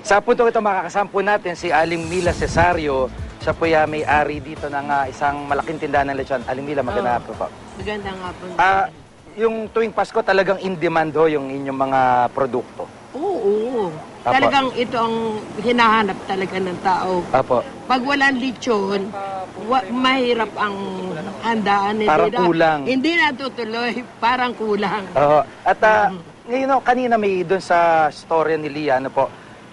Sa punto ito makakasampo natin si Aling Mila Cesario. Siya po yung may-ari dito ng isang malaking tindahan ng lechon. Aling Mila, magandang hapon po. Magandang hapon. Yung tuwing Pasko talagang in demand ho yung inyong mga produkto. Oo. Apo. Talagang ito ang hinahanap talaga ng tao. Apo. Pag walang lechon, mahirap ang handaan. Parang kulang. Hindi natutuloy, parang kulang. At ngayon, kanina may doon sa storya ni Lia, ano po,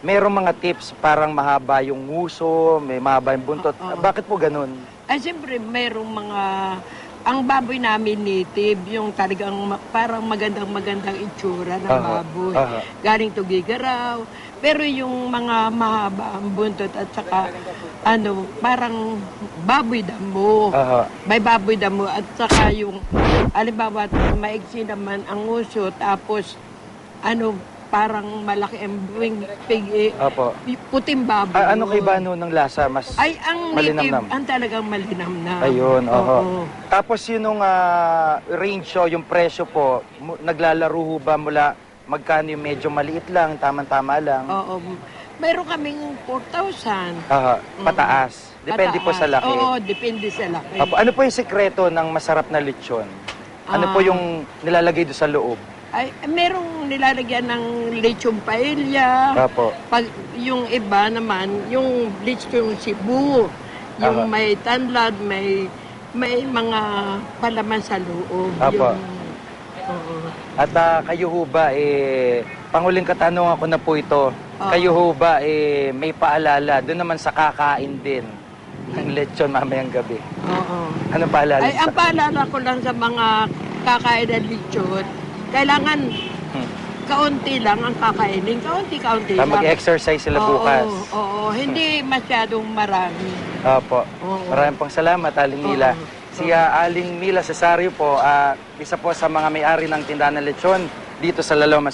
merong mga tips parang mahaba yung nguso, may mahaba yung buntot. Bakit po ganun? Ay, siyempre, merong mga... Ang baboy namin native, yung talagang parang magandang itsura ng baboy. Galing Tugigaraw. Pero yung mga mahaba ang buntot at saka parang baboy damo. May baboy damo at saka yung halimbawa maigsi naman ang uso tapos parang malaki ang pig, puting baboy. Ano kay Bano ng lasa? Mas ay, ang native, ang talagang malinamnam. Ayun, Tapos yun range yung presyo po, naglalaro ho ba mula magkano yung medyo maliit lang, tamang-tama lang? Oo. Mayroon kaming 4,000. Pataas. Depende po sa laki. Oo, depende sa laki. Ano po yung sekreto ng masarap na lechon? Ano po yung nilalagay doon sa loob? Ay, merong nilalagyan ng lechon paella. Pag yung iba naman, yung lechon Cebu, yung may tanlad, may mga palaman sa loob. At kayo ho ba, panghuling katanungan ko na po ito, kayo ho ba, may paalala doon naman sa kakain din ng lechon mamayang gabi? Ano paalala? Ay, ang paalala ko lang sa mga kakain ng lechon, kailangan kaunti lang ang kakainin. Kaunti lang. Mag-exercise sila bukas. Oo. Hindi masyadong marami. Maraming pong salamat, Aling Mila. Si Aling Mila Cesario po, isa po sa mga may-ari ng tindahan ng lechon dito sa Lalomas.